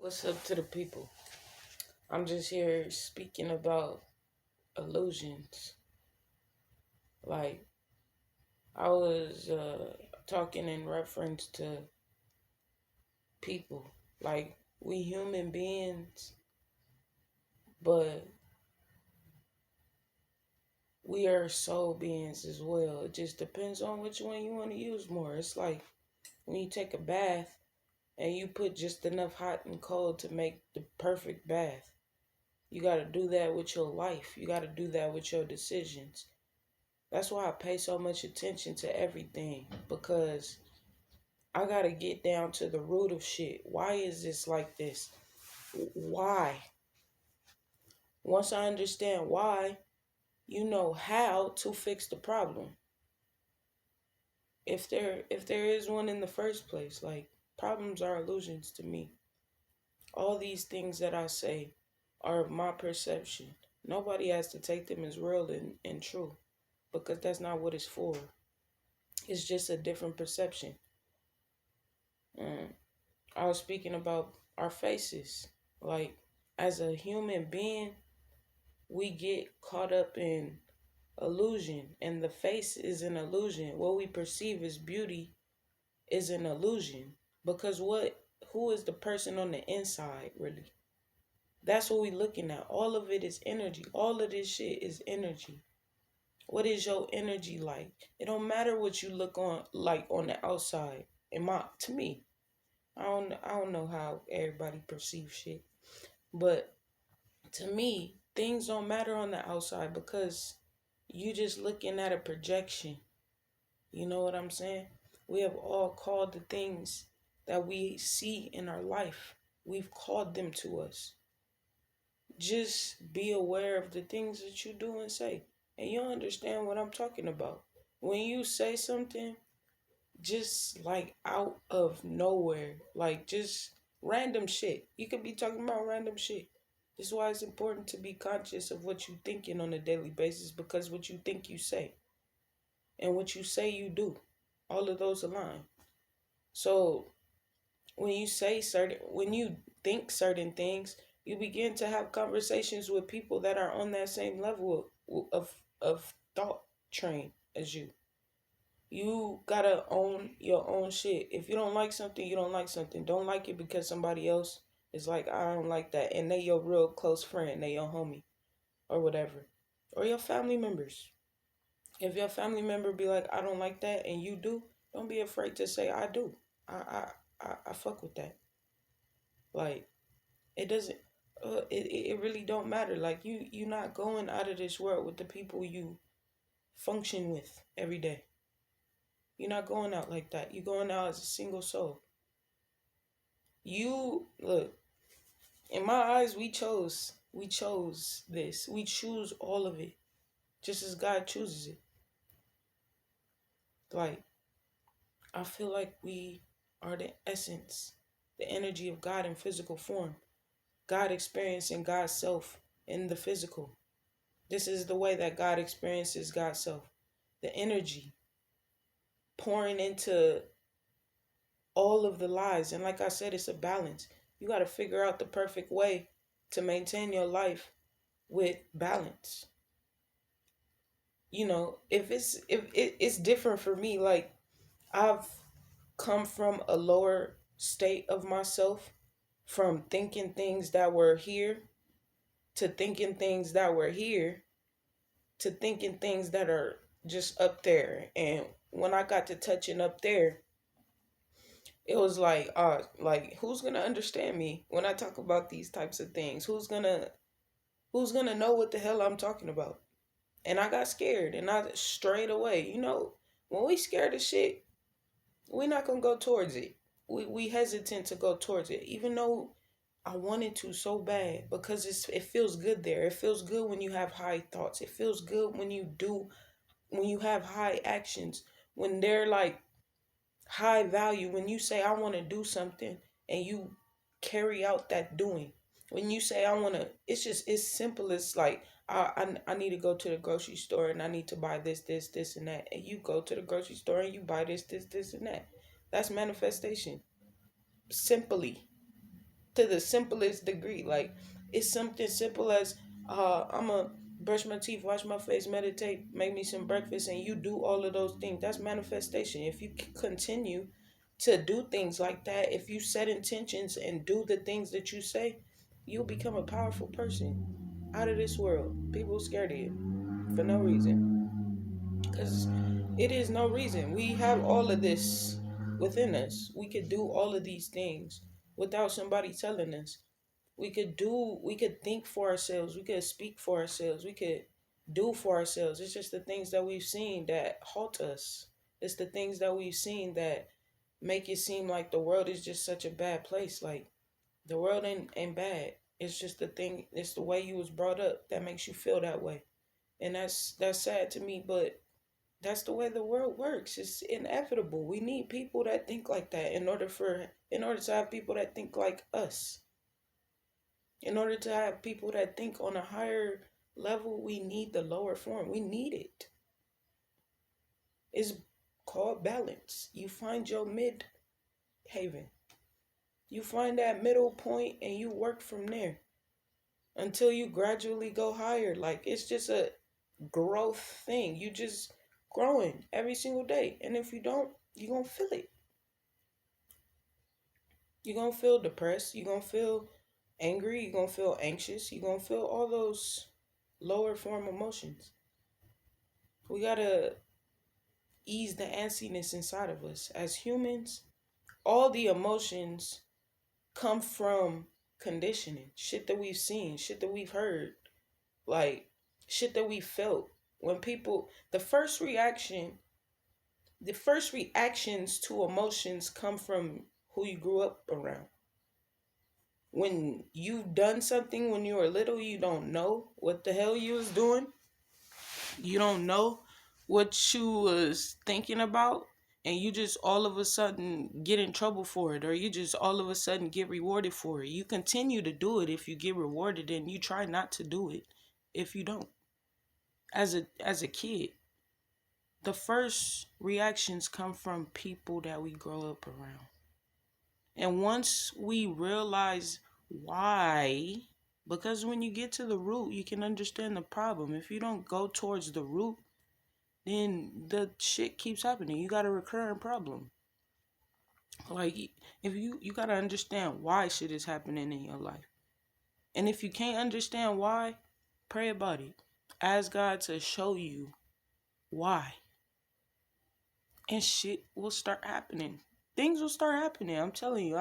What's up to the people? I'm just here speaking about illusions. Like, I was talking in reference to people. Like, we human beings, but we are soul beings as well. It just depends on which one you want to use more. It's like when you take a bath and you put just enough hot and cold to make the perfect bath. You got to do that with your life. You got to do that with your decisions. That's why I pay so much attention to everything, because I gotta get down to the root of shit. Why is this like this? Why? Once I understand why, you know how to fix the problem. If there is one in the first place, like, problems are illusions to me. All these things that I say are my perception. Nobody has to take them as real and true, because that's not what it's for. It's just a different perception. Mm. I was speaking about our faces. Like, as a human being, we get caught up in illusion, and the face is an illusion. What we perceive as beauty is an illusion, because who is the person on the inside, really? That's what we looking at. All of it is energy. All of this shit is energy. What is your energy like? It don't matter what you look on like on the outside. To me, I don't know how everybody perceives shit. But to me, things don't matter on the outside, because you just looking at a projection. You know what I'm saying? We have all called the things that we see in our life. We've called them to us. Just be aware of the things that you do and say. And you'll understand what I'm talking about. When you say something, just like out of nowhere, like just random shit. You could be talking about random shit. This is why it's important to be conscious of what you're thinking on a daily basis, because what you think you say and what you say you do, all of those align. So when you think certain things, you begin to have conversations with people that are on that same level of thought train as you. You gotta own your own shit. If you don't like something, you don't like something. Don't like it because somebody else is like, I don't like that, and they your real close friend, they your homie, or whatever, or your family members. If your family member be like, I don't like that, and you do, don't be afraid to say, I do. I fuck with that. Like, it doesn't. It really don't matter. Like, you not going out of this world with the people you function with every day. You're not going out like that. You're going out as a single soul. You look, in my eyes, we chose this. We choose all of it, just as God chooses it. Like, I feel like we are the essence, the energy of God in physical form. God experiencing God's self in the physical. This is the way that God experiences God's self. The energy pouring into all of the lives. And like I said, it's a balance. You got to figure out the perfect way to maintain your life with balance. If it's different for me. Like, I've come from a lower state of myself, from thinking things that were here to thinking things that were here to thinking things that are just up there. And when I got to touching up there, it was like who's gonna understand me when I talk about these types of things? Who's gonna know what the hell I'm talking about? And I got scared, and I strayed away. When we scared of shit, we're not gonna go towards it. We hesitant to go towards it, even though I wanted to so bad, because it feels good there. It feels good when you have high thoughts. It feels good when you have high actions, when they're like high value. When you say I want to do something and you carry out that doing. When you say I want to, it's simple as like, I need to go to the grocery store and I need to buy this and that, and you go to the grocery store and you buy this and that. That's manifestation. Simply. to the simplest degree. Like, it's something simple as I'm going to brush my teeth, wash my face, meditate, make me some breakfast, and you do all of those things. That's manifestation. If you continue to do things like that, if you set intentions and do the things that you say, you'll become a powerful person out of this world. People scared of you for no reason. Because it is no reason. We have all of this within us. We could do all of these things without somebody telling us. We could think for ourselves. We could speak for ourselves. We could do for ourselves. It's just the things that we've seen that halt us. It's the things that we've seen that make it seem like the world is just such a bad place. Like, the world ain't bad. It's just the thing, it's the way you was brought up that makes you feel that way. And that's sad to me, but that's the way the world works. It's inevitable. We need people that think like that in order to have people that think like us. In order to have people that think on a higher level, we need the lower form. We need it. It's called balance. You find your mid haven. You find that middle point and you work from there until you gradually go higher. Like, it's just a growth thing. You just growing every single day. And if you don't, you're going to feel it. You're going to feel depressed. You're going to feel angry. You're going to feel anxious. You're going to feel all those lower form emotions. We got to ease the antsiness inside of us. As humans, all the emotions come from conditioning. Shit that we've seen. Shit that we've heard. Like, shit that we felt. When people, the first reactions to emotions come from who you grew up around. When you've done something when you were little, you don't know what the hell you was doing. You don't know what you was thinking about, and you just all of a sudden get in trouble for it, or you just all of a sudden get rewarded for it. You continue to do it if you get rewarded, and you try not to do it if you don't. As a kid, the first reactions come from people that we grow up around. And once we realize why, because when you get to the root, you can understand the problem. If you don't go towards the root, then the shit keeps happening. You got a recurring problem. Like, if you got to understand why shit is happening in your life. And if you can't understand why, pray about it. Ask God to show you why. And shit will start happening. Things will start happening. I'm telling you,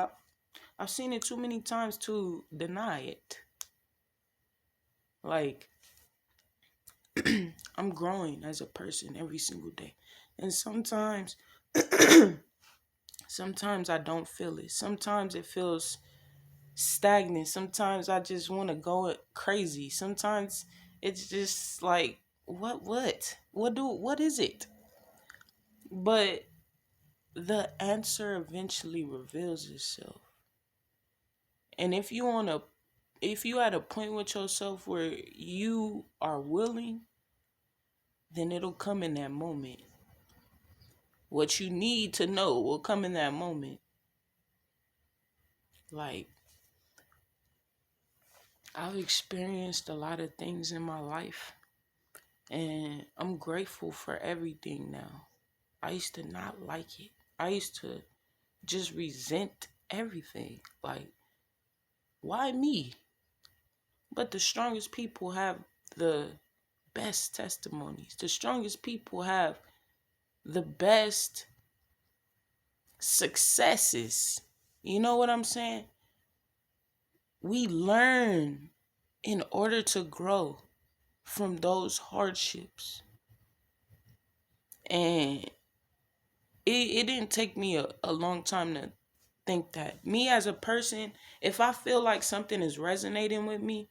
I've seen it too many times to deny it. Like, I'm growing as a person every single day. And sometimes I don't feel it. Sometimes it feels stagnant. Sometimes I just want to go crazy. Sometimes it's just like, what is it? But the answer eventually reveals itself. And if you at a point with yourself where you are willing, then it'll come in that moment. What you need to know will come in that moment. Like, I've experienced a lot of things in my life, and I'm grateful for everything now. I used to not like it. I used to just resent everything. Like, why me? But the strongest people have the best testimonies. The strongest people have the best successes. You know what I'm saying? We learn in order to grow from those hardships. And it didn't take me a long time to think that. Me as a person, if I feel like something is resonating with me,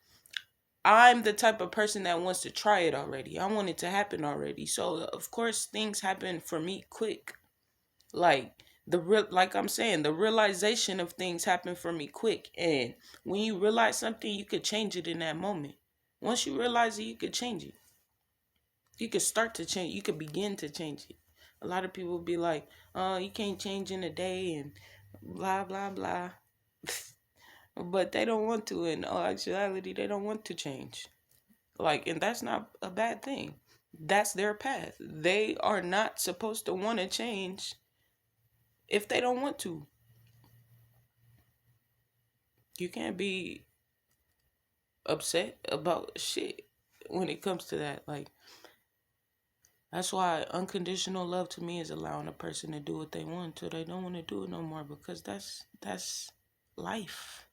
I'm the type of person that wants to try it already. I want it to happen already. So, of course, things happen for me quick. Like, like I'm saying, the realization of things happen for me quick. And when you realize something, you could change it in that moment. Once you realize it, you could change it. You could start to change. You could begin to change it. A lot of people be like, you can't change in a day and blah, blah, blah. But they don't want to. In all actuality, they don't want to change. Like, and that's not a bad thing. That's their path. They are not supposed to want to change if they don't want to. You can't be upset about shit when it comes to that. Like, that's why unconditional love to me is allowing a person to do what they want till they don't want to do it no more, because that's life.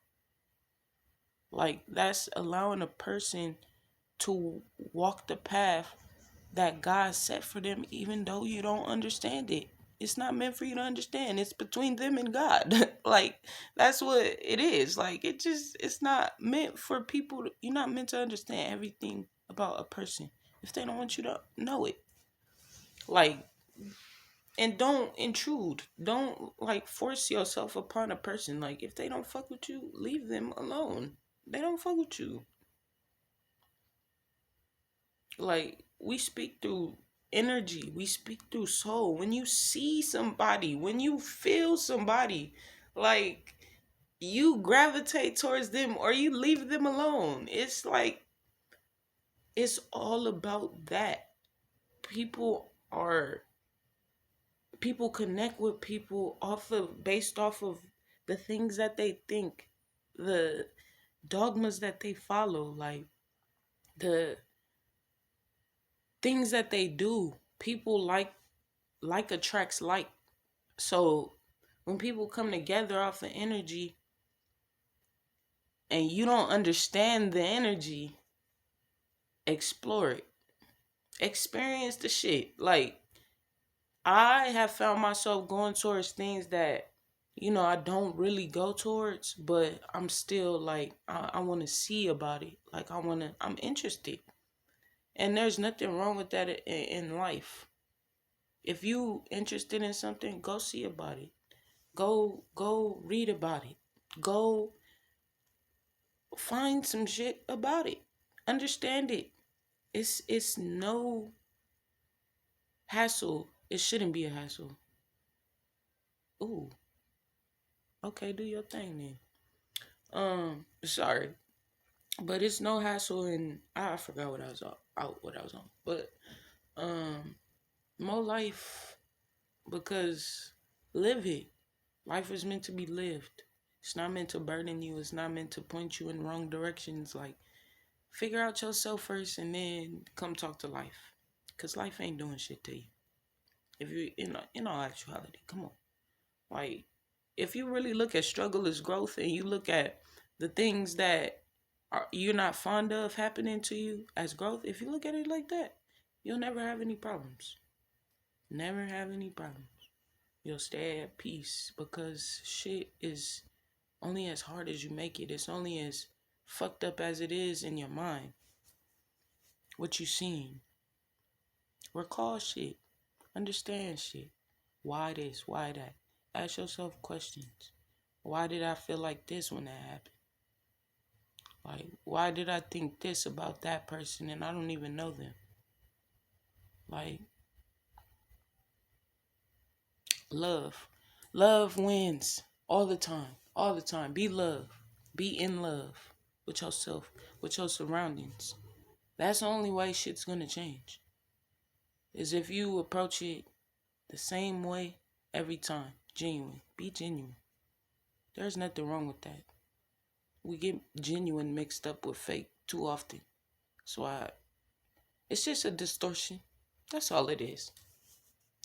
Like, that's allowing a person to walk the path that God set for them, even though you don't understand it. It's not meant for you to understand. It's between them and God. Like, that's what it is. Like, it's not meant for people. You're not meant to understand everything about a person if they don't want you to know it. Like, and don't intrude. Don't, like, force yourself upon a person. Like, if they don't fuck with you, leave them alone. They don't fuck with you. Like, we speak through energy, we speak through soul. When you see somebody, when you feel somebody, like, you gravitate towards them or you leave them alone. It's like, it's all about that. People connect with people based off of the things that they think, the dogmas that they follow, like the things that they do. People like attracts like. So when people come together off of energy and you don't understand the energy, explore it. Experience the shit. Like, I have found myself going towards things that, I don't really go towards, but I'm still like, I want to see about it. Like, I'm interested. And there's nothing wrong with that in life. If you interested in something, go see about it. Go read about it. Go find some shit about it. Understand it. It's no hassle. It shouldn't be a hassle. Ooh. Okay, do your thing then. Sorry. But it's no hassle, and I forgot what I was on. But more life, because live it. Life is meant to be lived. It's not meant to burden you. It's not meant to point you in wrong directions. Like, figure out yourself first and then come talk to life. Because life ain't doing shit to you. If you, in all actuality, come on. Like, if you really look at struggle as growth and you look at the things that you're not fond of happening to you as growth, if you look at it like that, you'll never have any problems. Never have any problems. You'll stay at peace, because shit is only as hard as you make it. It's only as fucked up as it is in your mind. What you seen. Recall shit. Understand shit. Why this? Why that? Ask yourself questions. Why did I feel like this when that happened? Like, why did I think this about that person and I don't even know them? Like, love. Love wins all the time. All the time. Be love. Be in love with yourself, with your surroundings. That's the only way shit's gonna change. Is if you approach it the same way every time. Genuine. Be genuine. There's nothing wrong with that. We get genuine mixed up with fake too often. So it's just a distortion. That's all it is.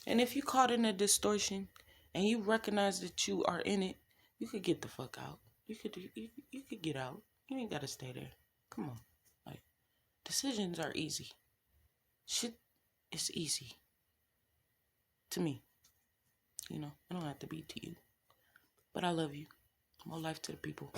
And if you caught in a distortion and you recognize that you are in it, you could get the fuck out. You could get out. You ain't gotta stay there. Come on. Like, decisions are easy. Shit is easy. To me. It don't have to be to you. But I love you. More life to the people.